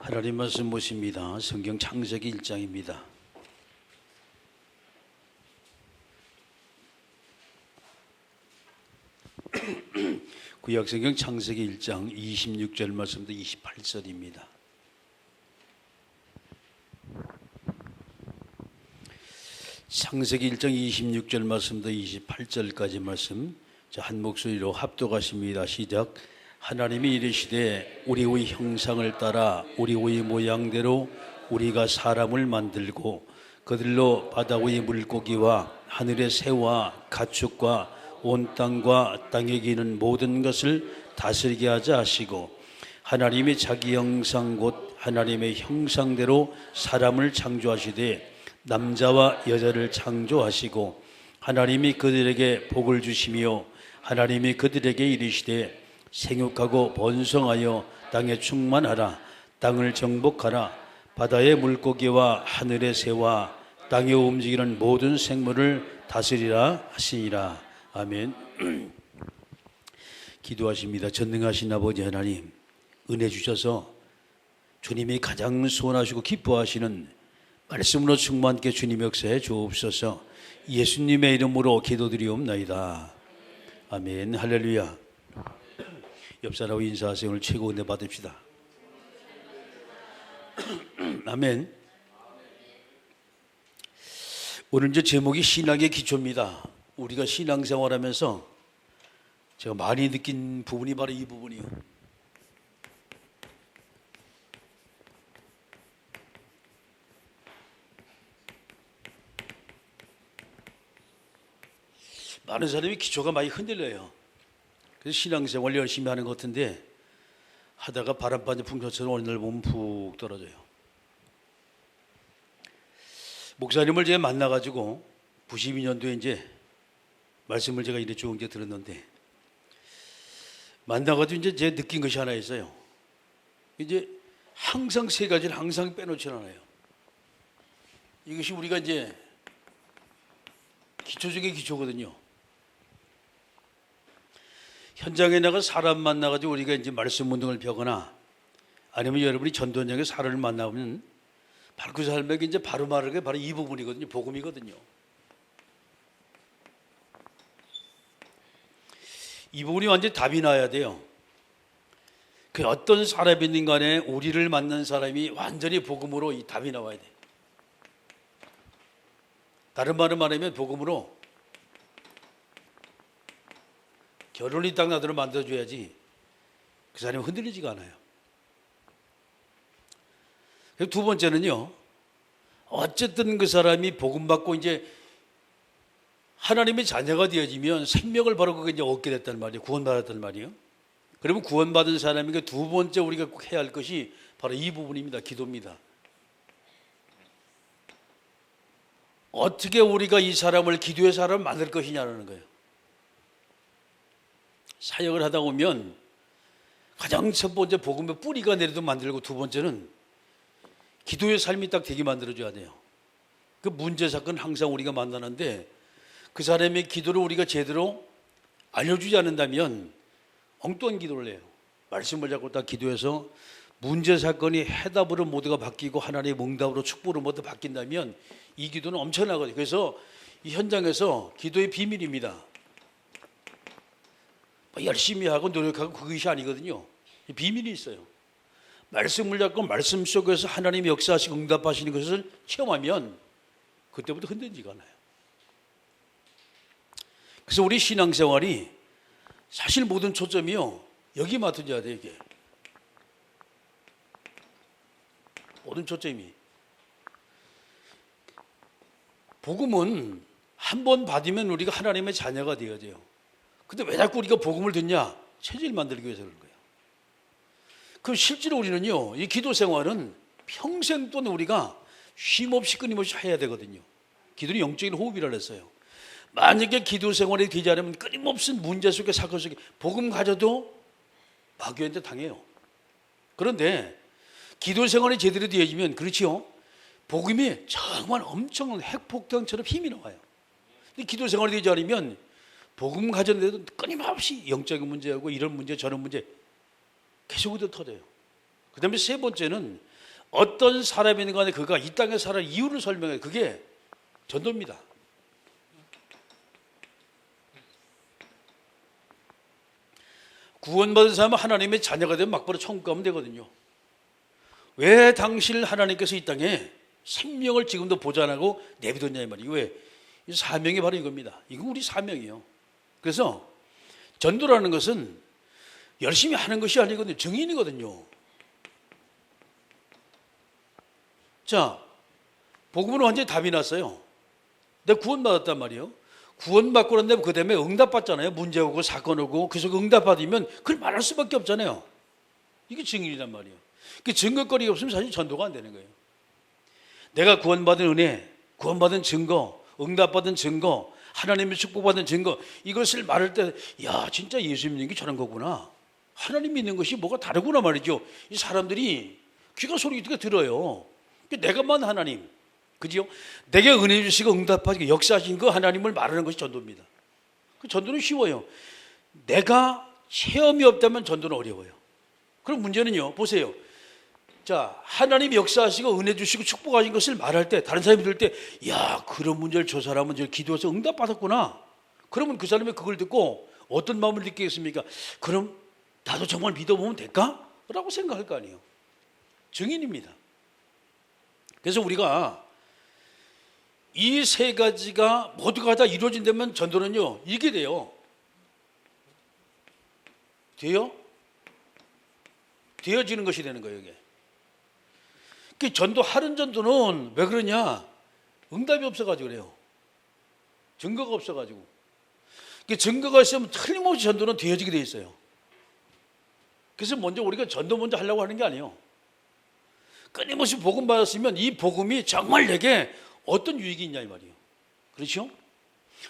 하나님 말씀 모십니다. 성경 창세기 1장입니다. 구약성경 창세기 1장 26절 말씀부터 28절입니다. 창세기 1장 26절 말씀부터 28절까지 말씀 한 목소리로 합독하십니다. 시작. 하나님이 이르시되 우리의 형상을 따라 우리의 모양대로 우리가 사람을 만들고 그들로 바다의 물고기와 하늘의 새와 가축과 온 땅과 땅에 기는 모든 것을 다스리게 하자 하시고 하나님이 자기 형상 곧 하나님의 형상대로 사람을 창조하시되 남자와 여자를 창조하시고 하나님이 그들에게 복을 주시며 하나님이 그들에게 이르시되 생육하고 번성하여 땅에 충만하라. 땅을 정복하라. 바다의 물고기와 하늘의 새와 땅에 움직이는 모든 생물을 다스리라 하시니라. 아멘. 기도하십니다. 전능하신 아버지 하나님, 은혜 주셔서 주님이 가장 소원하시고 기뻐하시는 말씀으로 충만케 주님 역사에 주옵소서. 예수님의 이름으로 기도드리옵나이다. 아멘. 할렐루야. 옆 사람하고 인사하세요. 오늘 최고 은혜 받읍시다. 아멘. 오늘 이제 제목이 신앙의 기초입니다. 우리가 신앙생활하면서 제가 많이 느낀 부분이 바로 이 부분이에요. 많은 사람이 기초가 많이 흔들려요. 그래서 신앙생활 열심히 하는 것 같은데 하다가 바람 빠진 풍선처럼 어느 날 보면 푹 떨어져요. 목사님을 제가 만나가지고 92년도에 이제 말씀을 제가 이래 쭉 이제 들었는데 만나가지고 이제 제가 느낀 것이 하나 있어요. 이제 항상 세 가지를 항상 빼놓지 않아요. 이것이 우리가 이제 기초 중에 기초거든요. 현장에 나가 사람 만나가지고 우리가 이제 말씀 운동을 펴거나 아니면 여러분이 전도연장에 사람을 만나보면 바로 그 사람에게 이제 바로 말하는 게 바로 이 부분이거든요. 복음이거든요. 이 부분이 완전히 답이 나야 돼요. 그 어떤 사람이든 간에 우리를 만난 사람이 완전히 복음으로 이 답이 나와야 돼. 다른 말을 말하면 복음으로 결혼이 딱 나도록 만들어줘야지 그 사람이 흔들리지가 않아요. 두 번째는요, 어쨌든 그 사람이 복음 받고 이제 하나님의 자녀가 되어지면 생명을 바로 그게 이제 얻게 됐단 말이에요. 구원받았단 말이에요. 그러면 구원받은 사람에게 두 번째 우리가 꼭 해야 할 것이 바로 이 부분입니다. 기도입니다. 어떻게 우리가 이 사람을 기도의 사람을 만들 것이냐는 거예요. 사역을 하다 보면 가장 첫 번째 복음의 뿌리가 내려도 만들고 두 번째는 기도의 삶이 딱 되게 만들어줘야 돼요. 그 문제 사건 항상 우리가 만나는데 그 사람의 기도를 우리가 제대로 알려주지 않는다면 엉뚱한 기도를 해요. 말씀을 잡고 딱 기도해서 문제 사건이 해답으로 모두가 바뀌고 하나님의 응답으로 축복으로 모두 바뀐다면 이 기도는 엄청나거든요. 그래서 이 현장에서 기도의 비밀입니다. 열심히 하고 노력하고 그것이 아니거든요. 비밀이 있어요. 말씀을 잡고 말씀 속에서 하나님이 역사하시고 응답하시는 것을 체험하면 그때부터 흔들리지가 않아요. 그래서 우리 신앙생활이 사실 모든 초점이요, 여기 맞춰져야 돼요. 이게 모든 초점이. 복음은 한 번 받으면 우리가 하나님의 자녀가 되어져요. 근데 왜 자꾸 우리가 복음을 듣냐? 체질 만들기 위해서 그런 거예요. 그럼 실제로 우리는요, 이 기도 생활은 평생 동안 우리가 쉼없이 끊임없이 해야 되거든요. 기도는 영적인 호흡이라 그랬어요. 만약에 기도 생활이 되지 않으면 끊임없는 문제 속에 사건 속에 복음 가져도 마귀한테 당해요. 그런데 기도 생활이 제대로 되어지면 그렇지요, 복음이 정말 엄청난 핵폭탄처럼 힘이 나와요. 근데 기도 생활이 되지 않으면 복음 가졌는데도 끊임없이 영적인 문제하고 이런 문제 저런 문제 계속 터져요. 그 다음에 세 번째는 어떤 사람이든 간에 그가 이 땅에 살아 이유를 설명해. 그게 전도입니다. 구원받은 사람은 하나님의 자녀가 되면 막바로 천국 가면 되거든요. 왜 당신을 하나님께서 이 땅에 생명을 지금도 보존하고 내비뒀냐 이 말이에요. 왜? 이 사명이 바로 이겁니다. 이건 우리 사명이에요. 그래서 전도라는 것은 열심히 하는 것이 아니거든요. 증인이거든요. 자, 복음은 완전히 답이 났어요. 내가 구원받았단 말이에요. 구원받고 난 다음에 그 다음에 응답받잖아요. 문제 오고 사건 오고 그래서 응답받으면 그걸 말할 수밖에 없잖아요. 이게 증인이란 말이에요. 그 증거거리가 없으면 사실 전도가 안 되는 거예요. 내가 구원받은 은혜, 구원받은 증거, 응답받은 증거, 하나님의 축복받은 증거, 이것을 말할 때 야 진짜 예수 믿는 게 저런 거구나. 하나님 믿는 것이 뭐가 다르구나 말이죠. 이 사람들이 귀가 소리가 들어요. 내가만 하나님, 그지요? 내게 은혜 주시고 응답하시고 역사하신 그 하나님을 말하는 것이 전도입니다. 그 전도는 쉬워요. 내가 체험이 없다면 전도는 어려워요. 그럼 문제는요, 보세요. 자, 하나님이 역사하시고 은혜 주시고 축복하신 것을 말할 때 다른 사람이 들을 때 야, 그런 문제를 저 사람은 저 기도해서 응답받았구나. 그러면 그 사람이 그걸 듣고 어떤 마음을 느끼겠습니까? 그럼 나도 정말 믿어보면 될까? 라고 생각할 거 아니에요. 증인입니다. 그래서 우리가 이 세 가지가 모두가 다 이루어진다면 전도는요, 이게 돼요. 되어지는 것이 되는 거예요, 이게. 그 전도, 하는 전도는 왜 그러냐? 응답이 없어가지고 그래요. 증거가 없어가지고. 그 증거가 있으면 틀림없이 전도는 되어지게 돼 있어요. 그래서 먼저 우리가 전도 먼저 하려고 하는 게 아니에요. 끊임없이 복음 받았으면 이 복음이 정말 내게 어떤 유익이 있냐 이 말이에요. 그렇죠?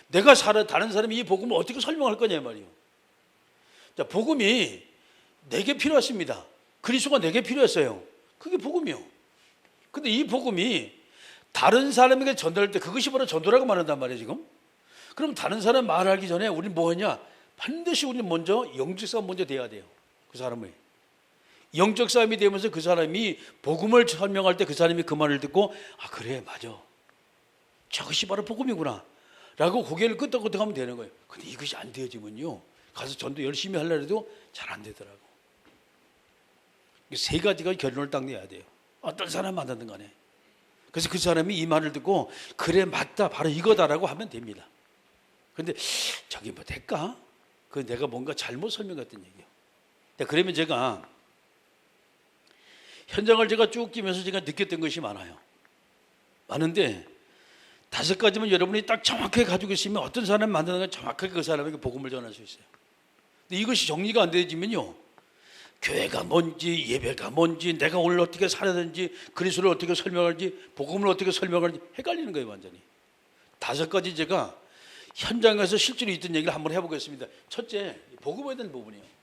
내가 다른 사람이 이 복음을 어떻게 설명할 거냐 이 말이에요. 자, 복음이 내게 필요했습니다. 그리스도가 내게 필요했어요. 그게 복음이요. 근데 이 복음이 다른 사람에게 전달할 때 그것이 바로 전도라고 말한단 말이에요, 지금. 그럼 다른 사람 말하기 전에 우리는 뭐 하냐? 반드시 우리는 먼저 영적 싸움 먼저 돼야 돼요. 그 사람의. 영적 싸움이 되면서 그 사람이 복음을 설명할 때 그 사람이 그 말을 듣고 아, 그래, 맞아. 저것이 바로 복음이구나. 라고 고개를 끄덕끄덕 하면 되는 거예요. 근데 이것이 안 되어지면요. 가서 전도 열심히 하려고 해도 잘 안 되더라고. 세 가지가 결론을 딱 내야 돼요. 어떤 사람 만나든 간에. 그래서 그 사람이 이 말을 듣고 그래, 맞다, 바로 이거다라고 하면 됩니다. 근데 저기 뭐 될까? 그 내가 뭔가 잘못 설명했던 얘기예요. 그러면 제가 현장을 제가 쭉 뛰면서 제가 느꼈던 것이 많은데 5가지만 여러분이 딱 정확하게 가지고 있으면 어떤 사람을 만나는 건 정확하게 그 사람에게 복음을 전할 수 있어요. 근데 이것이 정리가 안 되어지면요, 교회가 뭔지 예배가 뭔지 내가 오늘 어떻게 살아야 되는지 그리스도를 어떻게 설명할지 복음을 어떻게 설명할지 헷갈리는 거예요, 완전히. 5가지 제가 현장에서 실제로 있던 얘기를 한번 해보겠습니다. 첫째, 복음에 대한 부분이에요.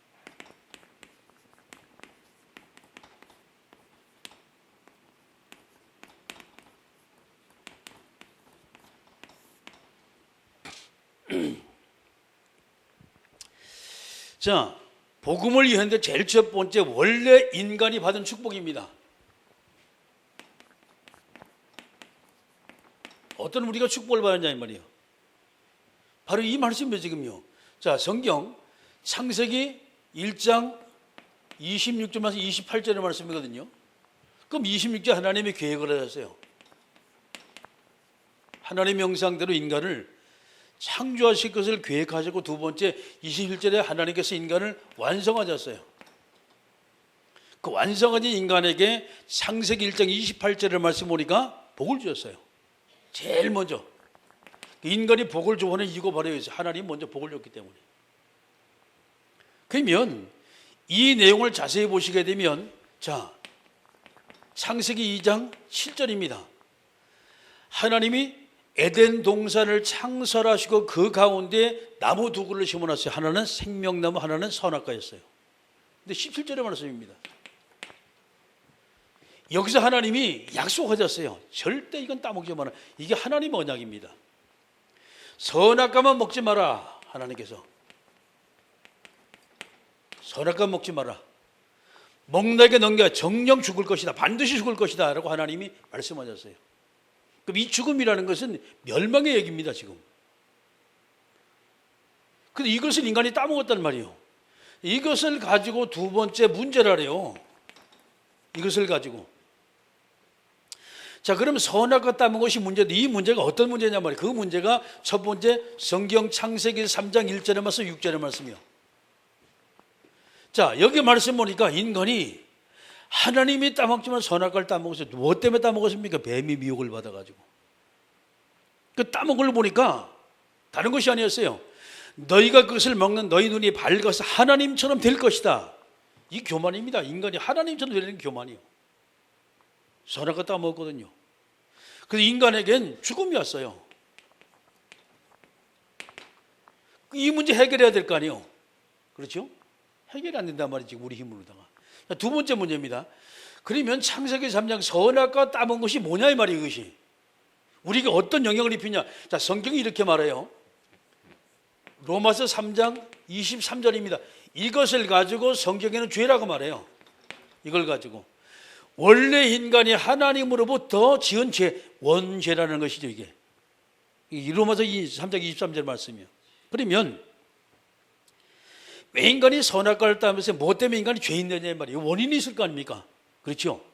자, 복음을 이해하는데 제일 첫 번째, 원래 인간이 받은 축복입니다. 어떤 우리가 축복을 받느냐 이 말이에요. 바로 이 말씀이에요, 지금요. 자, 성경 창세기 1장 26절에서 28절의 말씀이거든요. 그럼 26절 하나님이 계획을 하셨어요. 하나님의 형상대로 인간을 창조하실 것을 계획하셨고, 두 번째 21절에 하나님께서 인간을 완성하셨어요. 그 완성하신 인간에게 창세기 1장 28절의 말씀 보니까 복을 주셨어요. 제일 먼저 인간이 복을 좋아하는 이유가 바로 여기서 하나님이 먼저 복을 줬기 때문에. 그러면 이 내용을 자세히 보시게 되면, 자, 창세기 2장 7절입니다. 하나님이 에덴 동산을 창설하시고 그 가운데 나무 2그루를 심어놨어요. 하나는 생명나무, 하나는 선악과였어요. 근데 17절의 말씀입니다. 여기서 하나님이 약속하셨어요. 절대 이건 따먹지 마라. 이게 하나님의 언약입니다. 선악과만 먹지 마라. 하나님께서 선악과 먹지 마라. 먹나게 넘겨 정령 죽을 것이다. 반드시 죽을 것이다. 라고 하나님이 말씀하셨어요. 그럼 이 죽음이라는 것은 멸망의 얘기입니다, 지금. 근데 이것을 인간이 따먹었단 말이에요. 이것을 가지고 두 번째 문제라래요. 이것을 가지고. 자, 그럼 선악과 따먹은 것이 문제인데 이 문제가 어떤 문제냐 말이에요. 그 문제가 첫 번째 성경 창세기 3장 1절의 말씀, 6절의 말씀이요. 자, 여기 말씀 보니까 인간이 하나님이 따먹지만 선악과를 따먹었어요. 무엇 때문에 따먹었습니까? 뱀이 미혹을 받아가지고. 그 따먹은 걸 보니까 다른 것이 아니었어요. 너희가 그것을 먹는 너희 눈이 밝아서 하나님처럼 될 것이다. 이 교만입니다. 인간이 하나님처럼 되는 교만이요. 선악과 따먹었거든요. 그래서 인간에겐 죽음이 왔어요. 이 문제 해결해야 될 거 아니에요. 그렇죠? 해결이 안 된단 말이지, 우리 힘으로다가. 두 번째 문제입니다. 그러면 창세기 3장 선악과 따먹은 것이 뭐냐 이 말이에요. 이것이 우리가 어떤 영향을 입히냐. 자, 성경이 이렇게 말해요. 로마서 3장 23절입니다. 이것을 가지고 성경에는 죄라고 말해요. 이걸 가지고 원래 인간이 하나님으로부터 지은 죄, 원죄라는 것이죠. 이게 로마서 3장 23절 말씀이에요. 그러면 왜 인간이 선악과를 따면서 뭐 때문에 인간이 죄인 되냐 말이에요. 원인이 있을 거 아닙니까? 그렇죠?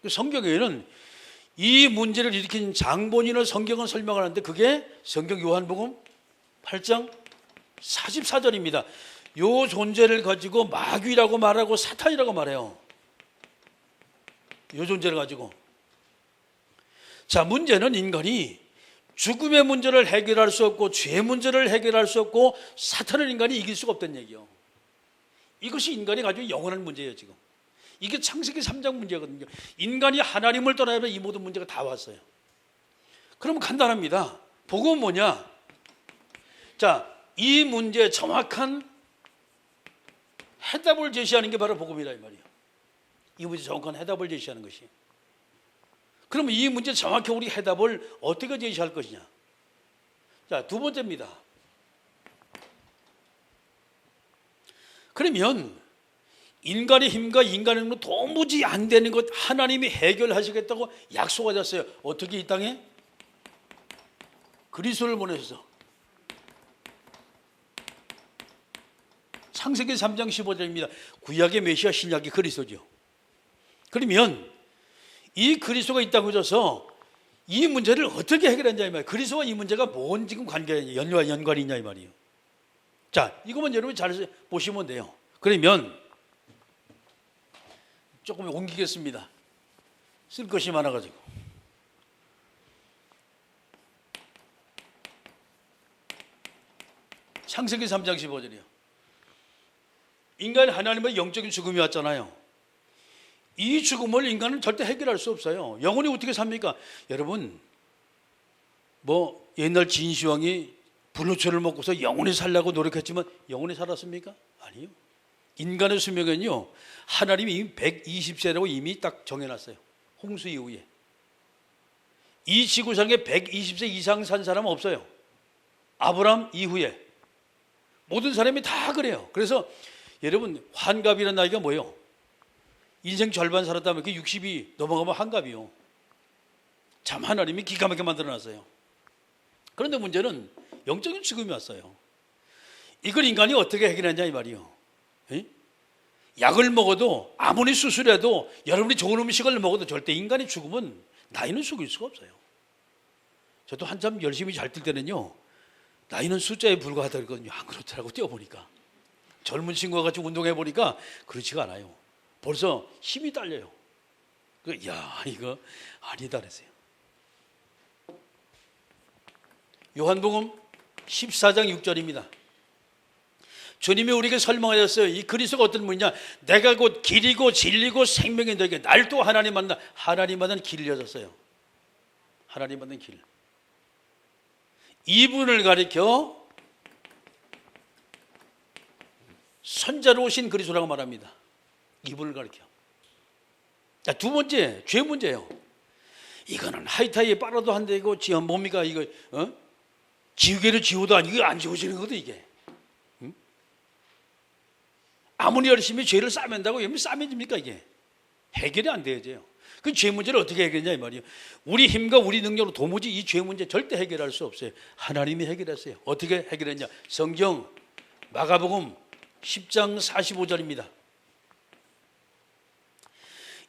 성경에는 이 문제를 일으킨 장본인을 성경은 설명을 하는데 그게 성경 요한복음 8장 44절입니다. 요 존재를 가지고 마귀라고 말하고 사탄이라고 말해요. 요 존재를 가지고. 자, 문제는 인간이 죽음의 문제를 해결할 수 없고 죄 문제를 해결할 수 없고 사탄을 인간이 이길 수가 없다는 얘기예요. 이것이 인간이 가지고 영원한 문제예요. 지금 이게 창세기 3장 문제거든요. 인간이 하나님을 떠나면 이 모든 문제가 다 왔어요. 그러면 간단합니다. 복음은 뭐냐? 자, 이 문제에 정확한 해답을 제시하는 게 바로 복음이라 이 말이에요. 이 문제 정확한 해답을 제시하는 것이. 그러면 이 문제 정확히 우리 해답을 어떻게 제시할 것이냐? 자, 두 번째입니다. 그러면 인간의 힘과 인간의 힘으로 도무지 안 되는 것 하나님이 해결하시겠다고 약속하셨어요. 어떻게 이 땅에? 그리스도를 보내셔서. 창세기 3장 15절입니다. 구약의 메시아, 신약의 그리스도죠. 그러면 이 그리스도가 이 땅에 오셔서 이 문제를 어떻게 해결했냐 이 말이에요. 그리스도와 이 문제가 뭔 지금 연관이 있냐 이 말이에요. 자, 이것만 여러분 잘 보시면 돼요. 그러면 조금 옮기겠습니다. 쓸 것이 많아가지고. 창세기 3장 15절이요. 인간이 하나님의 영적인 죽음이 왔잖아요. 이 죽음을 인간은 절대 해결할 수 없어요. 영혼이 어떻게 삽니까? 여러분, 뭐 옛날 진시황이 불로초를 먹고서 영원히 살려고 노력했지만 영원히 살았습니까? 아니요. 인간의 수명은요, 하나님이 이미 120세라고 이미 딱 정해놨어요. 홍수 이후에. 이 지구상에 120세 이상 산 사람은 없어요. 아브람 이후에. 모든 사람이 다 그래요. 그래서 여러분, 환갑이라는 나이가 뭐예요? 인생 절반 살았다면 그 60이 넘어가면 환갑이요. 참 하나님이 기가 막히게 만들어놨어요. 그런데 문제는 영적인 죽음이 왔어요. 이걸 인간이 어떻게 해결하냐 이 말이요. 에? 약을 먹어도 아무리 수술해도 여러분이 좋은 음식을 먹어도 절대 인간의 죽음은 나이는 속일 수가 없어요. 저도 한참 열심히 잘 뛸 때는요, 나이는 숫자에 불과하다거든요. 안 그렇더라고 뛰어보니까. 젊은 친구와 같이 운동해보니까 그렇지가 않아요. 벌써 힘이 딸려요. 야, 이거 아니다 그랬어요. 요한복음 14장 6절입니다. 주님이 우리에게 설명하셨어요. 이 그리스도가 어떤 분이냐? 내가 곧 길이고 진리고 생명이 되게 날 또 하나님 만나. 하나님 만난 길을 여셨어요. 하나님 만난 길. 이분을 가리켜 선자로 오신 그리스도라고 말합니다. 이분을 가리켜. 자, 두 번째, 죄 문제예요. 이거는 하이타이에 빨아도 안 되고, 뭡니까? 이거, 지우개를 지워도 아니고, 안 지워지는 거거든, 이게. 응? 아무리 열심히 죄를 싸맨다고 여러분 싸매집니까? 이게 해결이 안 되어져요. 그 죄 문제를 어떻게 해결했냐 이 말이에요. 우리 힘과 우리 능력으로 도무지 이 죄 문제 절대 해결할 수 없어요. 하나님이 해결했어요. 어떻게 해결했냐? 성경 마가복음 10장 45절입니다.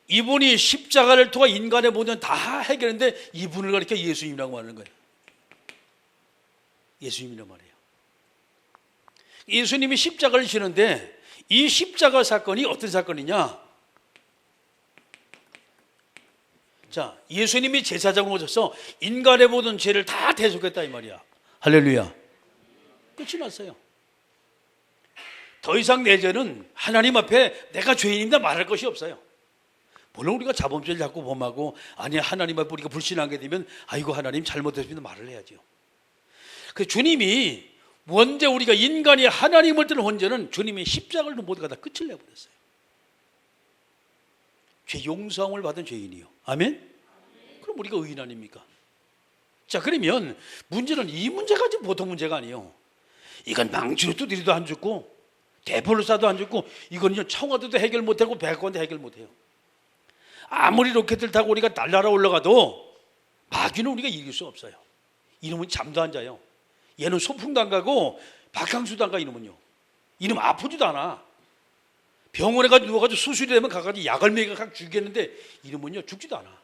이분이 십자가를 통해 인간의 모든 다 해결했는데 이분을 가리켜 예수님이라고 하는 거예요. 예수님이란 말이에요. 예수님이 십자가를 지는데 이 십자가 사건이 어떤 사건이냐? 자, 예수님이 제사장으로 오셔서 인간의 모든 죄를 다 대속했다 이 말이야. 할렐루야. 끝이 났어요. 더 이상 내 죄는 하나님 앞에 내가 죄인입니다 말할 것이 없어요. 물론 우리가 자범죄를 자꾸 범하고 아니 하나님 앞에 우리가 불신하게 되면 아이고 하나님 잘못했습니다 말을 해야죠. 그 주님이 원죄 우리가 인간이 하나님을 뜨는 원죄는 주님이 십자가를 모두가 다 끝을 내버렸어요. 죄 용서함을 받은 죄인이요. 아멘? 그럼 우리가 의인 아닙니까? 자, 그러면 문제는 이 문제가 지금 보통 문제가 아니에요. 이건 망치로 두드려도 안 죽고 대포를 쏴도 안 죽고 이건 청와대도 해결 못하고 백악관도 해결 못해요. 아무리 로켓을 타고 우리가 날아라 올라가도 마귀는 우리가 이길 수 없어요. 이놈은 잠도 안 자요. 얘는 소풍도 안 가고 바캉스도 안 가. 이놈은요. 이놈 아프지도 않아. 병원에 가서 누워가지고 수술이 되면 가가지고 약을 먹여 죽이겠는데 이놈은요 죽지도 않아.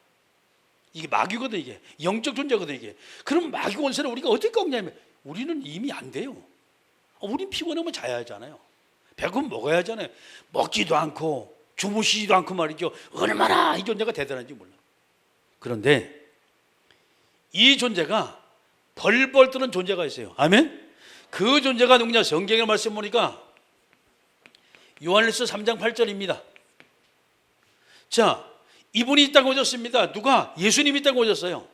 이게 마귀거든. 이게 영적 존재거든. 이게 그럼 마귀 원수를 우리가 어떻게 꺾냐면 우리는 이미 안 돼요. 우린 피곤하면 자야 하잖아요. 배고프면 먹어야 하잖아요. 먹지도 않고 주무시지도 않고 말이죠. 얼마나 이 존재가 대단한지 몰라. 그런데 이 존재가 벌벌 떠는 존재가 있어요. 아멘? 그 존재가 누구냐? 성경의 말씀 보니까 요한일서 3장 8절입니다. 자, 이분이 있다고 오셨습니다. 누가? 예수님이 있다고 오셨어요.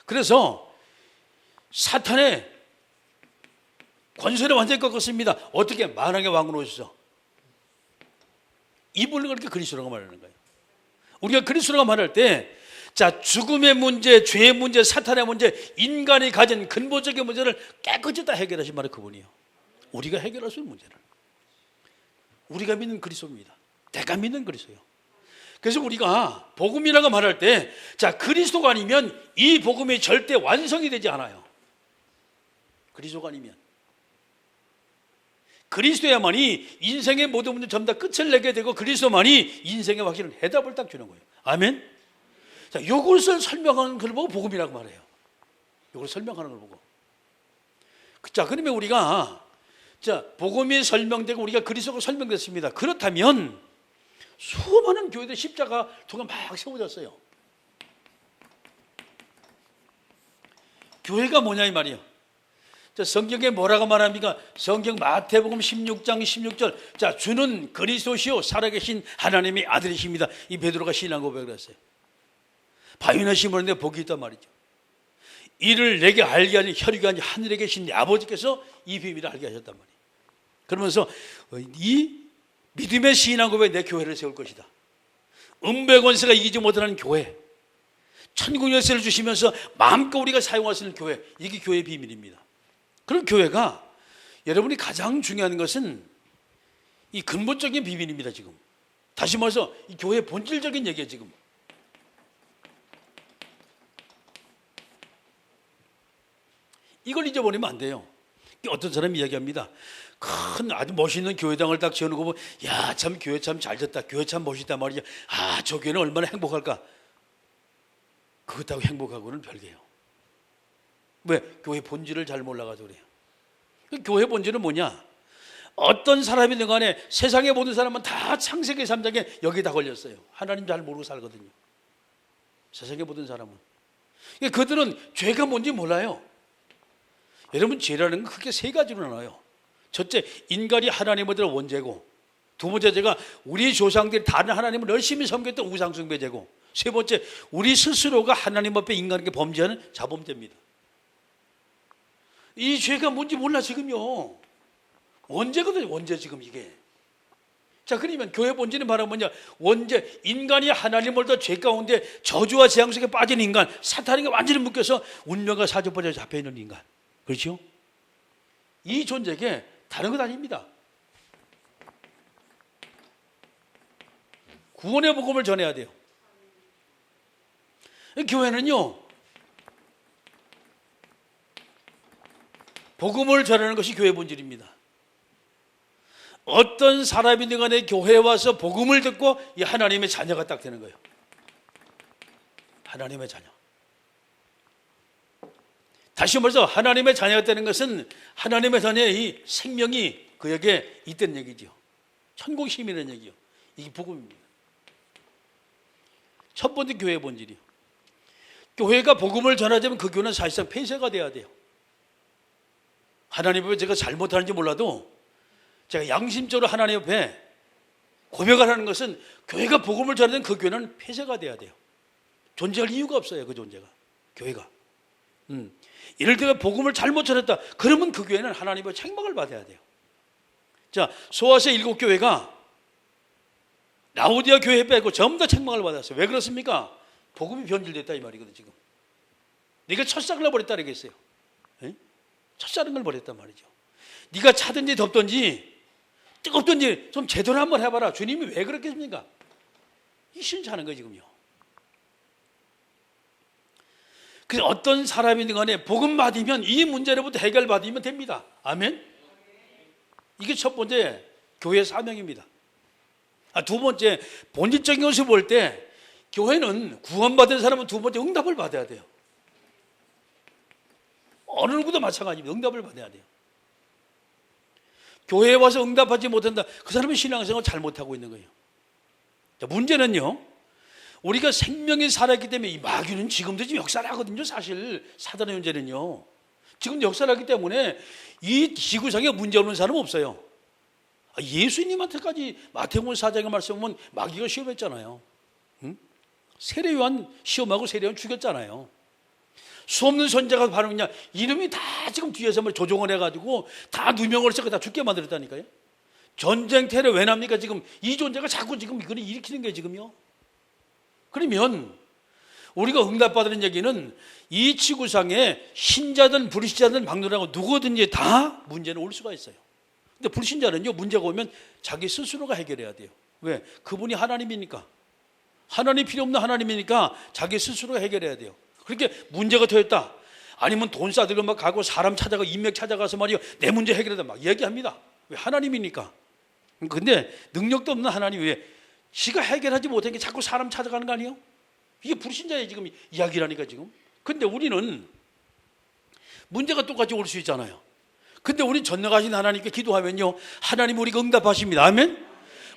그래서 사탄의 권세를 완전히 꺾었습니다. 어떻게? 만왕의 왕으로 오셔서 이분을 그렇게 그리스도라고 말하는 거예요. 우리가 그리스도라고 말할 때 자, 죽음의 문제, 죄의 문제, 사탄의 문제, 인간이 가진 근본적인 문제를 깨끗이 다 해결하신 바로 그분이에요. 우리가 해결할 수 있는 문제를. 우리가 믿는 그리스도입니다. 내가 믿는 그리스도예요. 그래서 우리가 복음이라고 말할 때 자, 그리스도가 아니면 이 복음이 절대 완성이 되지 않아요. 그리스도가 아니면. 그리스도야만이 인생의 모든 문제 전부 다 끝을 내게 되고 그리스도만이 인생의 확실한 해답을 딱 주는 거예요. 아멘? 자, 이것을 설명하는 걸 보고 복음이라고 말해요. 이걸 설명하는 걸 보고. 자, 그러면 우리가 자, 복음이 설명되고 우리가 그리스도가 설명됐습니다. 그렇다면 수많은 교회들 십자가 통해 막 세워졌어요. 교회가 뭐냐 이 말이에요. 자, 성경에 뭐라고 말합니까? 성경 마태복음 16장 16절. 자, 주는 그리스도시요 살아계신 하나님의 아들이십니다. 이 베드로가 신앙 고백을 했어요. 바위나 심으는데 복이 있단 말이죠. 이를 내게 알게 하니 혈육이 아니 하늘에 계신 아버지께서 이 비밀을 알게 하셨단 말이에요. 그러면서 이 믿음의 신앙 고백에 내 교회를 세울 것이다. 은배권세가 이기지 못하는 교회, 천국 열쇠를 주시면서 마음껏 우리가 사용할 수 있는 교회, 이게 교회의 비밀입니다. 그런 교회가 여러분이 가장 중요한 것은 이 근본적인 비밀입니다. 지금 다시 말해서 이 교회의 본질적인 얘기예요. 지금 이걸 잊어버리면 안 돼요. 어떤 사람이 이야기합니다. 큰 아주 멋있는 교회당을 딱 지어놓고 보면 야, 참 교회 참 잘 됐다. 교회 참 멋있다 말이야. 아, 저 교회는 얼마나 행복할까. 그것하고 행복하고는 별개예요. 왜? 교회 본질을 잘 몰라가지고 그래요. 교회 본질은 뭐냐? 어떤 사람이든 간에 세상의 모든 사람은 다 창세기 3장에 여기에 다 걸렸어요. 하나님 잘 모르고 살거든요. 세상의 모든 사람은. 그들은 죄가 뭔지 몰라요. 여러분, 죄라는 건 크게 세 가지로 나눠요. 첫째, 인간이 하나님을 들어 원죄고, 두 번째 죄가 우리 조상들이 다른 하나님을 열심히 섬겼던 우상숭배죄고, 세 번째, 우리 스스로가 하나님 앞에 인간에게 범죄하는 자범죄입니다. 이 죄가 뭔지 몰라 지금요. 원죄거든요. 원죄 지금 이게. 자, 그러면 교회 본질은 바로 뭐냐? 원죄, 인간이 하나님을 더 죄 가운데 저주와 재앙 속에 빠진 인간, 사탄에게 완전히 묶여서 운명과 사주벌에 잡혀있는 인간. 그렇죠? 이 존재에게 다른 것 아닙니다. 구원의 복음을 전해야 돼요. 교회는요, 복음을 전하는 것이 교회 본질입니다. 어떤 사람이든 간에 교회에 와서 복음을 듣고 이 하나님의 자녀가 딱 되는 거예요. 하나님의 자녀. 다시 말해서 하나님의 자녀가 되는 것은 하나님의 자녀의 이 생명이 그에게 있다는 얘기죠. 천국 힘이라는 얘기요. 이게 복음입니다. 첫 번째 교회의 본질이요. 교회가 복음을 전하자면 그 교회는 사실상 폐쇄가 돼야 돼요. 하나님 앞에 제가 잘못하는지 몰라도 제가 양심적으로 하나님 앞에 고백을 하는 것은 교회가 복음을 전하는 그 교회는 폐쇄가 돼야 돼요. 존재할 이유가 없어요. 그 존재가, 교회가. 예를 들어 복음을 잘못 전했다 그러면 그 교회는 하나님의 책망을 받아야 돼요. 자, 소아시아 7교회가 라오디아 교회 빼고 전부 다 책망을 받았어요. 왜 그렇습니까? 복음이 변질됐다 이 말이거든. 지금 네가 첫삭을 버렸다 그러겠어요. 첫사는 걸 버렸단 말이죠. 네가 차든지 덥든지 뜨겁든지 좀 제대로 한번 해봐라. 주님이 왜 그렇겠습니까? 이 신차는 거예요 지금요. 그래서 어떤 사람이든 간에 복음 받으면 이 문제로부터 해결받으면 됩니다. 아멘. 이게 첫 번째 교회의 사명입니다. 두 번째, 본질적인 것을 볼 때 교회는 구원받은 사람은 두 번째 응답을 받아야 돼요. 어느 누구도 마찬가지입니다. 응답을 받아야 돼요. 교회에 와서 응답하지 못한다. 그 사람은 신앙생활 잘못하고 있는 거예요. 자, 문제는요, 우리가 생명이 살아있기 때문에 이 마귀는 지금도 지금 역사를 하거든요. 사실 사단의 문제는요, 지금 역사를 하기 때문에 이 지구상에 문제 없는 사람은 없어요. 예수님한테까지 마태복음 4장의 말씀 보면 마귀가 시험했잖아요. 세례요한 시험하고 세례요한 죽였잖아요. 수없는 선자가 바로 그냥 이놈이 다 지금 뒤에서 조종을 해가지고 다 누명을 써서 다 죽게 만들었다니까요. 전쟁 테러 왜 납니까? 지금 이 존재가 자꾸 지금 이걸 일으키는 거예요 지금요. 그러면 우리가 응답받는 얘기는 이 지구상에 신자든 불신자든 막론하고 누구든지 다 문제는 올 수가 있어요. 근데 불신자는요, 문제가 오면 자기 스스로가 해결해야 돼요. 왜? 그분이 하나님이니까. 하나님 필요 없는 하나님이니까 자기 스스로 해결해야 돼요. 그렇게 문제가 터졌다, 아니면 돈 싸들고 막 가고 사람 찾아가 인맥 찾아가서 말이요 내 문제 해결하다 막 얘기합니다. 왜? 하나님이니까. 근데 능력도 없는 하나님이 왜 지가 해결하지 못한 게 자꾸 사람 찾아가는 거 아니에요? 이게 불신자의 지금 이야기라니까 지금. 근데 우리는 문제가 똑같이 올 수 있잖아요. 근데 우리 전능하신 하나님께 기도하면요, 하나님 우리가 응답하십니다. 아멘.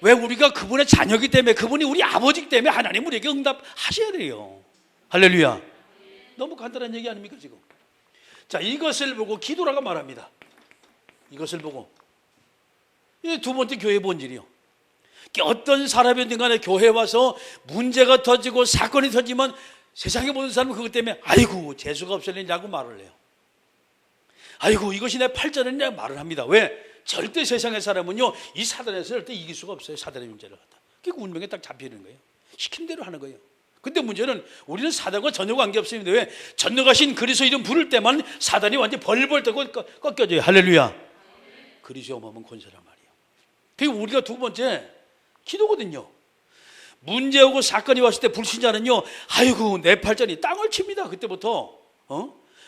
왜? 우리가 그분의 자녀이기 때문에, 그분이 우리 아버지이기 때문에 하나님 우리에게 응답하셔야 돼요. 할렐루야. 너무 간단한 얘기 아닙니까 지금? 자, 이것을 보고 기도라고 말합니다. 이것을 보고 이 두 번째 교회의 본질이요. 어떤 사람이든 간에 교회에 와서 문제가 터지고 사건이 터지면 세상에 모든 사람은 그것 때문에 아이고 재수가 없었느냐고 말을 해요. 아이고 이것이 내 팔자느냐고 말을 합니다. 왜? 절대 세상의 사람은요 이 사단에서 절대 이길 수가 없어요. 사단의 문제를 갖다. 그게 운명에 딱 잡히는 거예요. 시킨 대로 하는 거예요. 근데 문제는 우리는 사단과 전혀 관계없습니다. 왜? 전능하신 그리스도 이름 부를 때만 사단이 완전히 벌벌 떠고 꺾여져요. 할렐루야. 그리스도 몸은 권세란 말이에요. 그리고 우리가 두 번째 기도거든요. 문제 오고 사건이 왔을 때 불신자는요, 아이고 내 팔자니 땅을 칩니다. 그때부터.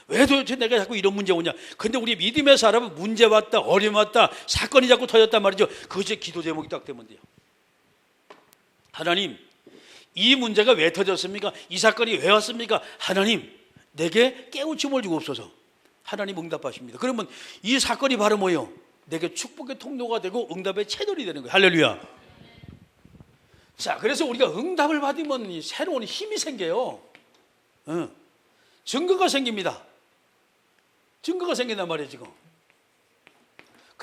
왜 도대체 내가 자꾸 이런 문제 오냐. 근데 우리 믿음의 사람은 문제 왔다, 어려움 왔다, 사건이 자꾸 터졌단 말이죠. 그것이 기도 제목이 딱 되면 돼요. 하나님, 이 문제가 왜 터졌습니까? 이 사건이 왜 왔습니까? 하나님, 내게 깨우침을 주옵소서. 하나님 응답하십니다. 그러면 이 사건이 바로 뭐예요? 내게 축복의 통로가 되고 응답의 채널이 되는 거예요. 할렐루야. 자, 그래서 우리가 응답을 받으면 새로운 힘이 생겨요. 증거가 생깁니다. 증거가 생긴단 말이에요 지금.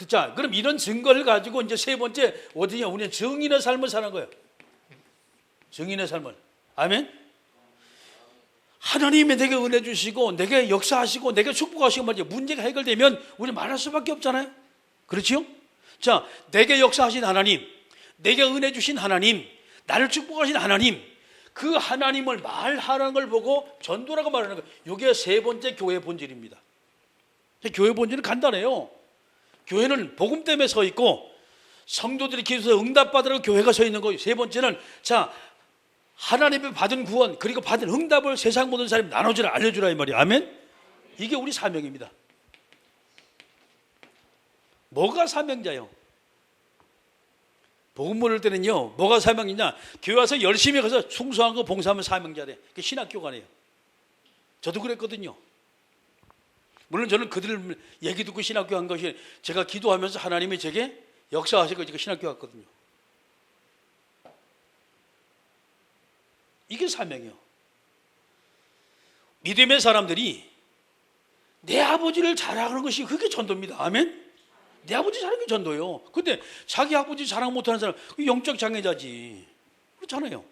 자, 그럼 이런 증거를 가지고 이제 세 번째 어디냐? 우리는 증인의 삶을 사는 거예요. 증인의 삶을. 아멘. 하나님이 내게 은혜 주시고 내게 역사하시고 내게 축복하시고 말이죠. 문제가 해결되면 우리 말할 수밖에 없잖아요. 그렇죠? 자, 내게 역사하신 하나님, 내게 은혜 주신 하나님, 나를 축복하신 하나님, 그 하나님을 말하는 걸 보고 전도라고 말하는 거예요. 이게 세 번째 교회의 본질입니다. 교회 본질은 간단해요. 교회는 복음 때문에 서 있고 성도들이 기도해서 응답받으라고 교회가 서 있는 거예요. 세 번째는 자, 하나님의 받은 구원 그리고 받은 응답을 세상 모든 사람이 나눠주라, 알려주라 이 말이에요. 아멘. 이게 우리 사명입니다. 뭐가 사명자요? 복음 모를 때는요, 뭐가 사명이냐? 교회 와서 열심히 가서 충성하고 봉사하면 사명자래. 그게 신학교관이에요. 저도 그랬거든요. 물론 저는 그들 얘기 듣고 신학교 한 것이, 제가 기도하면서 하나님이 제게 역사하시고 제가 신학교 갔거든요. 이게 사명이에요. 믿음의 사람들이 내 아버지를 자랑하는 것이 그게 전도입니다. 아멘. 내 아버지 자랑하는 게 전도예요. 근데 자기 아버지 자랑 못하는 사람, 영적 장애자지. 그렇잖아요.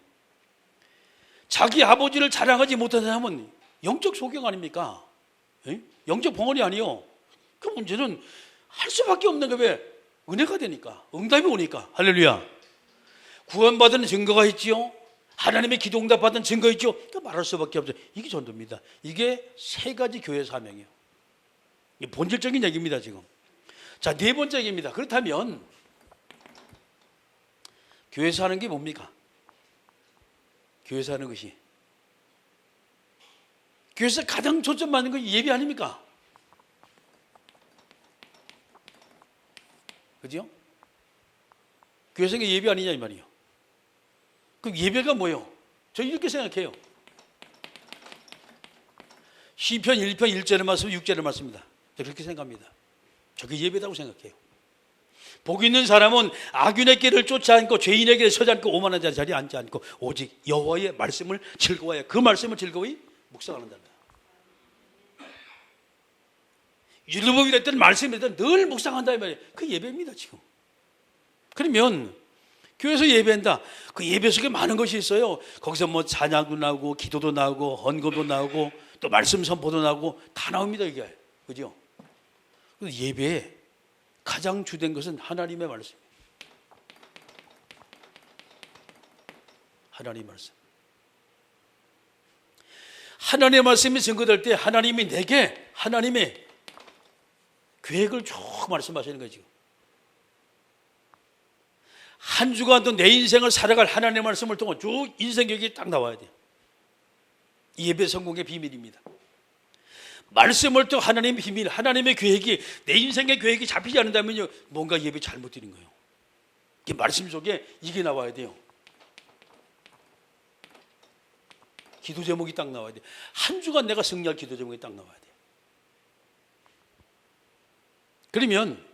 자기 아버지를 자랑하지 못하는 사람은 영적 소경 아닙니까? 에? 영적 봉헌이 아니요. 그 문제는 할 수밖에 없는 게 왜? 은혜가 되니까, 응답이 오니까. 할렐루야. 구원받은 증거가 있지요. 하나님의 기도 응답받은 증거 있죠. 그러니까 말할 수밖에 없어요. 이게 전도입니다. 이게 세 가지 교회 사명이에요. 이게 본질적인 얘기입니다 지금. 자, 네 번째 얘기입니다. 그렇다면 교회에서 하는 게 뭡니까? 교회에서 하는 것이, 교회에서 가장 초점 맞는 건 예배 아닙니까? 그죠? 교회에서 예배 아니냐 이 말이에요. 그 예배가 뭐예요? 저 이렇게 생각해요. 시편 1편 1절의 말씀, 6절의 말씀입니다. 저 그렇게 생각합니다. 저게 예배다고 생각해요. 복 있는 사람은 악인의 길을 쫓지 않고 죄인의 길에 서지 않고 오만한 자리에 앉지 않고 오직 여호와의 말씀을 즐거워해, 그 말씀을 즐거이 묵상한다. 율법이랬든 말씀이랬든 늘 묵상한다 이 말이에요. 그 예배입니다 지금. 그러면 교회에서 예배한다. 그 예배 속에 많은 것이 있어요. 거기서 뭐 찬양도 나오고 기도도 나오고 헌금도 나오고 또 말씀 선포도 나오고 다 나옵니다 이게. 그죠? 예배에 가장 주된 것은 하나님의 말씀. 하나님의 말씀. 하나님의 말씀이 증거될 때 하나님이 내게 하나님의 계획을 쭉 말씀하시는 거예요 지금. 한 주간도 내 인생을 살아갈 하나님의 말씀을 통해 쭉 인생 계획이 딱 나와야 돼요. 예배 성공의 비밀입니다. 말씀을 통해 하나님의 비밀, 하나님의 계획이, 내 인생의 계획이 잡히지 않는다면요, 뭔가 예배 잘못 드린 거예요. 이 말씀 속에 이게 나와야 돼요. 기도 제목이 딱 나와야 돼요. 한 주간 내가 승리할 기도 제목이 딱 나와야 돼요. 그러면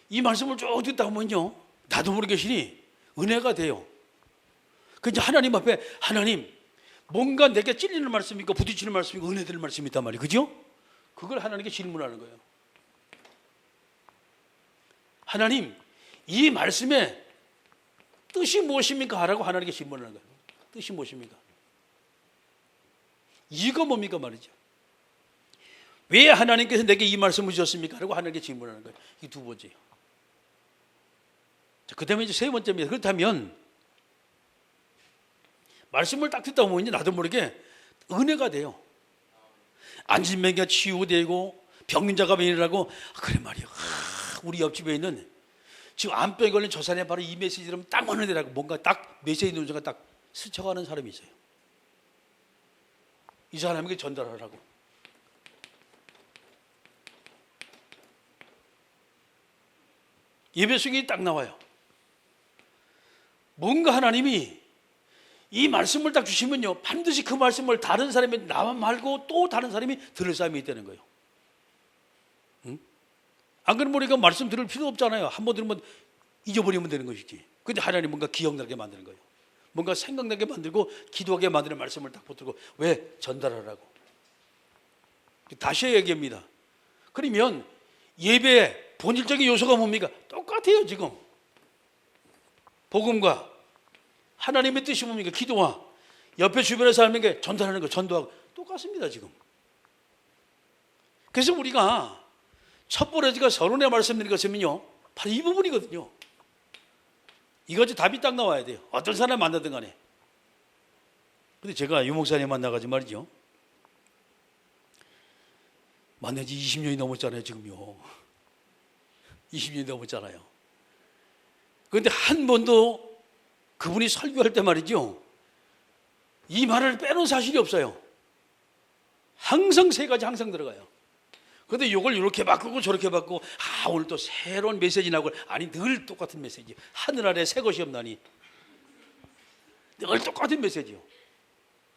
이 말씀을 쭉 듣다 보면요, 나도 모르게 신이 은혜가 돼요. 그래서 하나님 앞에, 하나님 뭔가 내게 찔리는 말씀이고 부딪히는 말씀이고 은혜되는 말씀이 있단 말이에요. 그죠? 그걸 하나님께 질문하는 거예요. 하나님, 이 말씀의 뜻이 무엇입니까? 하라고 하나님께 질문하는 거예요. 뜻이 무엇입니까? 이거 뭡니까 말이죠. 왜 하나님께서 내게 이 말씀을 주셨습니까? 하고 하나님께 질문하는 거예요. 이게 두 번째예요. 자, 그 다음에 이제 세 번째입니다. 그렇다면 말씀을 딱 듣다 보면 나도 모르게 은혜가 돼요. 앉은 맹가 치유되고 병민자가 일어나고, 그래 말이에요. 우리 옆집에 있는 지금 암병에 걸린 저 사람이 바로 이 메시지를 딱 맞는 데라고 뭔가 딱 메시지 눈썹가 딱 스쳐가는 사람이 있어요. 이 사람에게 전달하라고. 예배 속에 딱 나와요. 뭔가 하나님이 이 말씀을 딱 주시면요, 반드시 그 말씀을 다른 사람이, 나만 말고 또 다른 사람이 들을 사람이 있다는 거예요. 응? 안 그러면 우리가 말씀 들을 필요 없잖아요. 한 번 들으면 잊어버리면 되는 것이지. 근데 하나님 뭔가 기억나게 만드는 거예요. 뭔가 생각나게 만들고 기도하게 만드는 말씀을 딱 붙들고, 왜? 전달하라고. 다시 얘기합니다. 그러면 예배의 본질적인 요소가 뭡니까? 똑같아요 지금. 복음과 하나님의 뜻이 뭡니까? 기도와 옆에 주변의 사람에게 전달하는 거, 전도하고 똑같습니다 지금. 그래서 우리가 첫 번째가 서론에 말씀드린 것은요, 바로 이 부분이거든요. 이것이 답이 딱 나와야 돼요. 어떤 사람 만나든 간에. 근데 제가 유 목사님 만나가지고 말이죠, 만난 지 20년이 넘었잖아요 지금요. 20년이 넘었잖아요. 그런데 한 번도 그분이 설교할 때 말이죠, 이 말을 빼놓은 사실이 없어요. 항상 세 가지 항상 들어가요. 그런데 이걸 이렇게 바꾸고 저렇게 바꾸고, 오늘 또 새로운 메시지 나고, 아니 늘 똑같은 메시지. 하늘 아래 새 것이 없나니. 늘 똑같은 메시지요.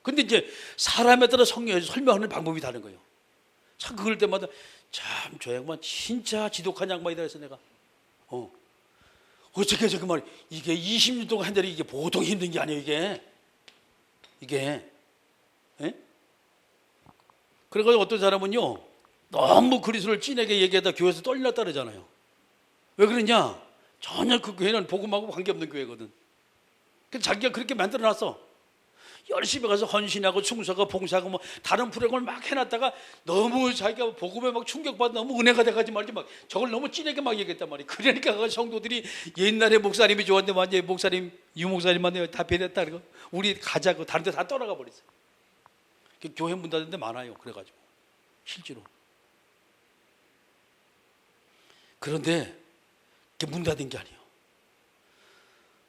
근데 이제 사람에 따라 설명하는 방법이 다른 거예요. 참 그럴 때마다 참 저 양반 진짜 지독한 양반이다 해서 내가 어떻게 그 말, 이게 20년 동안 한다니 이게 보통 힘든 게 아니에요. 이게 예? 그래가지고 어떤 사람은요, 너무 그리스도를 진하게 얘기하다 교회에서 떨렸다 그러잖아요. 왜 그러냐? 전혀 그 교회는 복음하고 관계없는 교회거든. 그래서 자기가 그렇게 만들어놨어. 열심히 가서 헌신하고 충성하고 봉사하고 뭐 다른 프로그램을 막 해놨다가 너무 자기가 복음에 막 충격받아 너무 은혜가 돼가지고 말이지, 막 저걸 너무 진하게 막 얘기했단 말이에요. 그러니까 그 성도들이 옛날에 목사님이 좋았는데 완전히 목사님, 유 목사님만 다 배렸다 그러고 우리 가자고 다른 데 다 떠나가 버렸어요. 교회 문 닫은 데 많아요. 그래가지고 실제로. 그런데 그게 문 닫은 게 아니에요.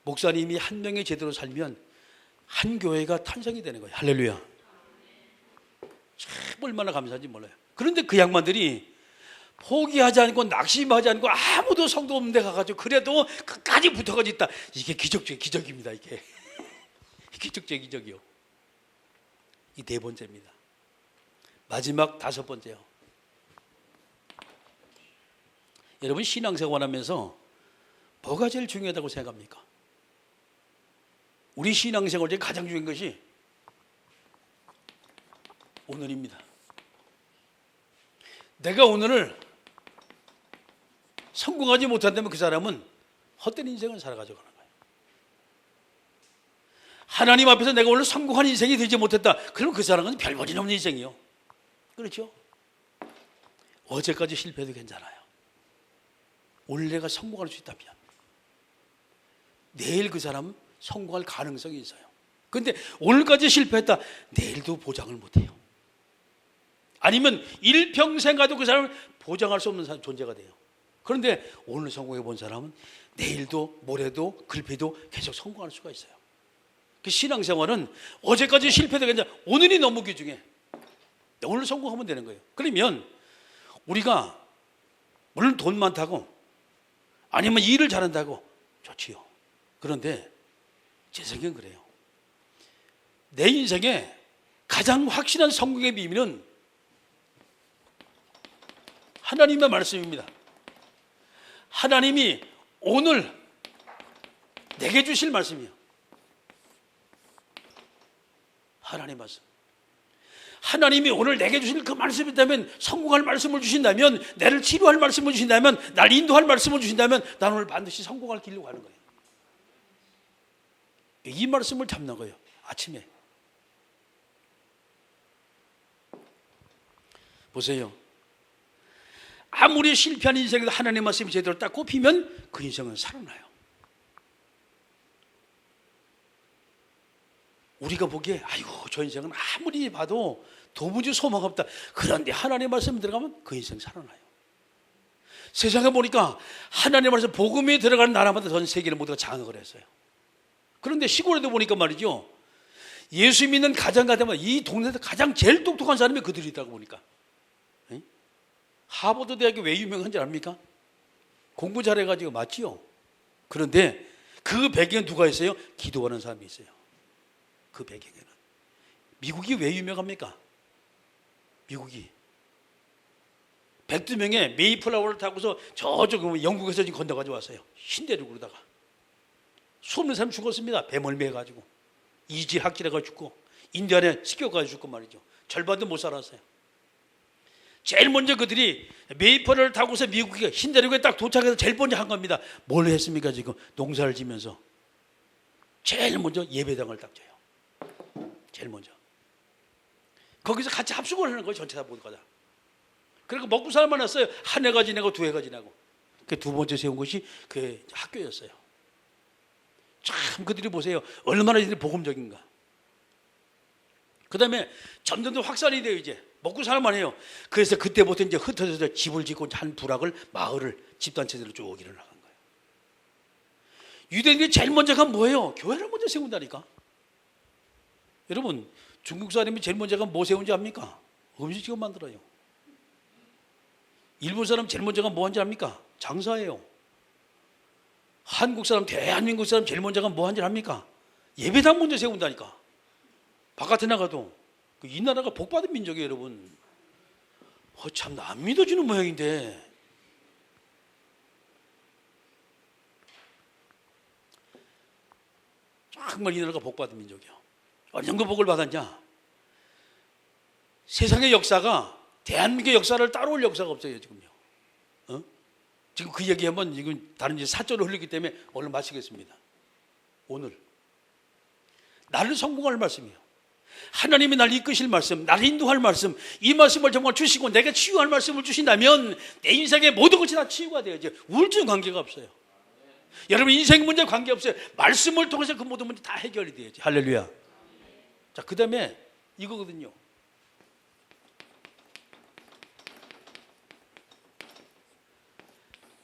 목사님이 한 명이 제대로 살면 한 교회가 탄생이 되는 거예요. 할렐루야. 참 얼마나 감사한지 몰라요. 그런데 그 양반들이 포기하지 않고 낙심하지 않고 아무도 성도 없는 데 가가지고 그래도 끝까지 붙어가지고 있다. 이게 기적입니다. 이게 기적적인 기적이요. 이 네 번째입니다. 마지막 다섯 번째요. 여러분 신앙생활 하면서 뭐가 제일 중요하다고 생각합니까? 우리 신앙생활 중에 가장 중요한 것이 오늘입니다. 내가 오늘을 성공하지 못한다면 그 사람은 헛된 인생을 살아가지고 가는 거예요. 하나님 앞에서 내가 오늘 성공한 인생이 되지 못했다. 그럼 그 사람은 별 볼일 없는 인생이요. 그렇죠? 어제까지 실패해도 괜찮아요. 오늘 내가 성공할 수 있다면 내일 그 사람은 성공할 가능성이 있어요. 그런데 오늘까지 실패했다, 내일도 보장을 못해요. 아니면 일평생 가도 그 사람을 보장할 수 없는 존재가 돼요. 그런데 오늘 성공해 본 사람은 내일도 모레도 글피도 계속 성공할 수가 있어요. 그 신앙생활은 어제까지 실패해도 괜찮아, 오늘이 너무 귀중해. 오늘 성공하면 되는 거예요. 그러면 우리가 물론 돈 많다고 아니면 일을 잘한다고 좋지요. 그런데 제 생각은 그래요. 내 인생에 가장 확실한 성공의 비밀은 하나님의 말씀입니다. 하나님이 오늘 내게 주실 말씀이에요. 하나님 말씀. 하나님이 오늘 내게 주실 그 말씀이 있다면, 성공할 말씀을 주신다면, 나를 치료할 말씀을 주신다면, 나를 인도할 말씀을 주신다면 나는 오늘 반드시 성공할 길로 가는 거예요. 이 말씀을 잡는 거예요. 아침에 보세요. 아무리 실패한 인생에도 하나님의 말씀이 제대로 딱 꼽히면 그 인생은 살아나요. 우리가 보기에 아이고 저 인생은 아무리 봐도 도무지 소망 없다. 그런데 하나님의 말씀이 들어가면 그 인생 살아나요. 세상에 보니까 하나님의 말씀 복음이 들어가는 나라마다 전 세계를 모두가 장악을 했어요. 그런데 시골에도 보니까 말이죠, 예수 믿는 가정 가다만 이 동네에서 가장 제일 똑똑한 사람이 그들이라고 보니까. 하버드 대학이 왜 유명한지 압니까? 공부 잘해가지고 맞지요. 그런데 그 배경에 누가 있어요? 기도하는 사람이 있어요. 그 배경에는. 미국이 왜 유명합니까? 미국이 102명의 메이플라워를 타고서 저쪽 영국에서 지금 건너가지고 왔어요. 신대륙으로다가. 수없는 사람 죽었습니다. 배멀미해가지고. 이지학질해가 죽고, 인디안에 습격가지고 죽고 말이죠. 절반도 못 살았어요. 제일 먼저 그들이 메이플을 타고서 미국에 신대륙에 딱 도착해서 제일 먼저 한 겁니다. 뭘 했습니까? 지금 농사를 지면서 제일 먼저 예배당을 딱 져요. 제일 먼저. 거기서 같이 합숙을 하는 거예요. 전체 다 모두 가다. 그리고 먹고 살만 했어요. 한 해가 지나고 두 해가 지나고. 그 두 번째 세운 것이 그 학교였어요. 참 그들이 보세요. 얼마나 이들이 복음적인가. 그 다음에 점점 더 확산이 돼요. 이제 먹고 살만 해요. 그래서 그때부터 이제 흩어져서 집을 짓고 한 부락을, 마을을 집단체대로 쭉 일어나간 거예요. 유대인들이 제일 먼저 간 뭐예요? 교회를 먼저 세운다니까. 여러분, 중국 사람이 제일 먼저 간 뭐 세운지 압니까? 음식점 만들어요. 일본 사람 제일 먼저 간 뭐 한지 압니까? 장사예요. 한국 사람, 대한민국 사람 제일 먼저 간 뭐 한지 압니까? 예배당 먼저 세운다니까. 바깥에 나가도 이 나라가 복받은 민족이에요, 여러분. 참, 안 믿어주는 모양인데. 정말 이 나라가 복받은 민족이야. 어느 정도 복을 받았냐? 세상의 역사가 대한민국의 역사를 따라올 역사가 없어요, 지금요. 지금 그 얘기하면 이건 다른 이제 사조로 흘리기 때문에 오늘 마치겠습니다. 오늘 나를 성공할 말씀이요. 하나님이 나를 이끄실 말씀, 나를 인도할 말씀, 이 말씀을 정말 주시고 내가 치유할 말씀을 주신다면 내 인생의 모든 것이 다 치유가 돼야죠. 우울증 관계가 없어요. 여러분 인생 문제 관계없어요. 말씀을 통해서 그 모든 문제 다 해결이 돼야지. 할렐루야. 자, 그 다음에 이거거든요.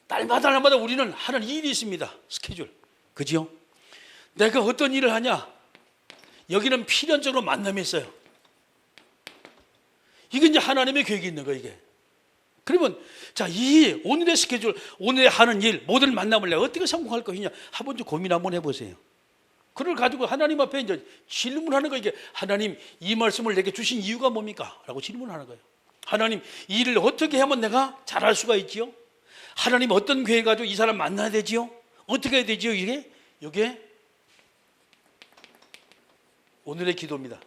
날마다 우리는 하는 일이 있습니다. 스케줄. 그죠? 내가 어떤 일을 하냐? 여기는 필연적으로 만남이 있어요. 이게 이제 하나님의 계획이 있는 거예요, 이게. 그러면 자, 이 오늘의 스케줄, 오늘 하는 일, 모든 만남을 내가 어떻게 성공할 것이냐 한번 좀 고민 한번 해보세요. 그걸 가지고 하나님 앞에 이제 질문하는 거예요. 이게 하나님, 이 말씀을 내게 주신 이유가 뭡니까? 라고 질문하는 거예요. 하나님, 이 일을 어떻게 하면 내가 잘할 수가 있지요? 하나님 어떤 계획 가지고 이 사람 만나야 되지요? 어떻게 해야 되지요? 이게 오늘의 기도입니다.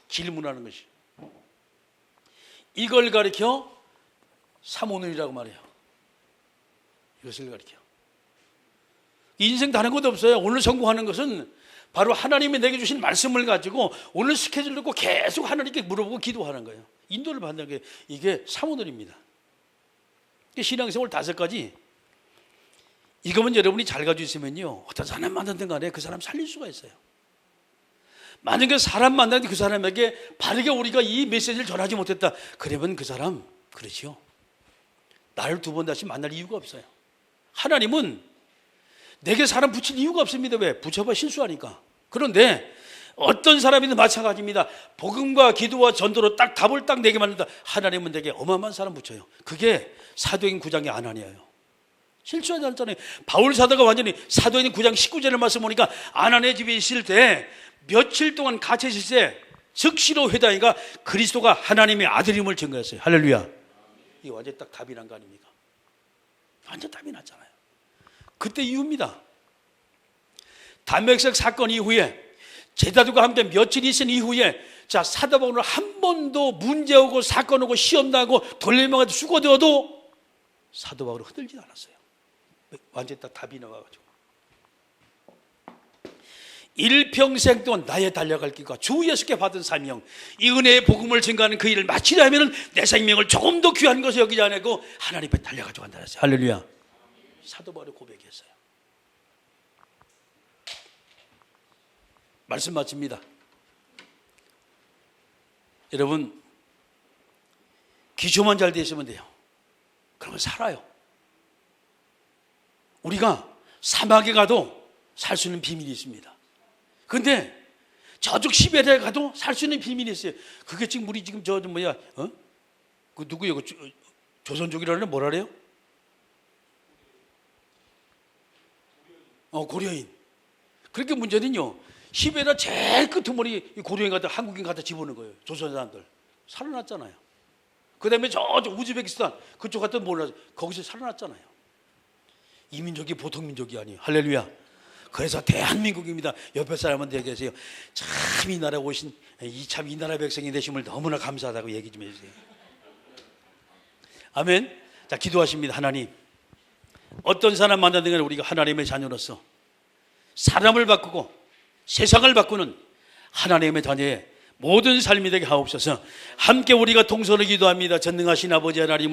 질문하는 것이. 이걸 가리켜 삼오늘이라고 말해요. 이것을 가리켜. 인생 다른 것도 없어요. 오늘 성공하는 것은 바로 하나님이 내게 주신 말씀을 가지고 오늘 스케줄 놓고 계속 하나님께 물어보고 기도하는 거예요. 인도를 받는 게 이게 삼오늘입니다. 신앙생활 5가지. 이거면 여러분이 잘 가지고 있으면요, 어떤 사람 만나든 간에 그 사람 살릴 수가 있어요. 만약에 사람 만나는데 그 사람에게 바르게 우리가 이 메시지를 전하지 못했다, 그러면 그 사람, 그렇죠, 나를 2번 다시 만날 이유가 없어요. 하나님은 내게 사람 붙일 이유가 없습니다. 왜? 붙여봐 실수하니까. 그런데 어떤 사람이든 마찬가지입니다. 복음과 기도와 전도로 딱 답을 딱 내게 만든다. 하나님은 내게 어마어마한 사람 붙여요. 그게 사도행전 9장의 아나니아예요. 실수하지 않잖아요. 바울 사도가 완전히 사도행전 9장 19절을 말씀 보니까 아나니아 집에 있을 때 며칠 동안 갇혀 있을 때 즉시로 회당이가 그리스도가 하나님의 아들임을 증거했어요. 할렐루야. 이게 완전 딱 답이 난 거 아닙니까? 완전 답이 났잖아요. 그때 이유입니다. 담메색 사건 이후에 제자들과 함께 며칠 있은 이후에 자, 사도 바울은 한 번도 문제 오고 사건 오고 시험 나고 돌림하고 죽어들어도 사도 바울은 흔들지 않았어요. 완전히 딱 답이 나와가지고 일평생 동안 나의 달려갈 길과 주 예수께 받은 사명, 이 은혜의 복음을 증거하는 그 일을 마치려 하면 내 생명을 조금 더 귀한 것을 여기지 않고 하나님 앞에 달려가지고 간다 했어요. 할렐루야. 사도 바울이 고백했어요. 말씀 마칩니다. 여러분, 기초만 잘 돼 있으면 돼요. 그러면 살아요. 우리가 사막에 가도 살 수 있는 비밀이 있습니다. 근데 저쪽 시베리아에 가도 살 수 있는 비밀이 있어요. 그게 지금 우리 지금 그 누구예요? 조선족이라는 뭐라 그래요? 고려인. 그렇게 문제는요, 시베리아 제일 끄트머리 고려인 갖다 한국인 갖다 집어넣은 거예요. 조선 사람들 살아났잖아요. 그 다음에 저쪽 우즈베키스탄 그쪽 갖다 몰라 거기서 살아났잖아요. 이 민족이 보통 민족이 아니에요. 할렐루야. 그래서 대한민국입니다. 옆에 사람한테 얘기하세요. 참 이 나라에 오신 이 나라 백성이 되심을 너무나 감사하다고 얘기 좀 해주세요. 아멘. 자, 기도하십니다. 하나님, 어떤 사람 만나든 간에 우리가 하나님의 자녀로서 사람을 바꾸고 세상을 바꾸는 하나님의 자녀의 모든 삶이 되게 하옵소서. 함께 우리가 동서로 기도합니다. 전능하신 아버지 하나님을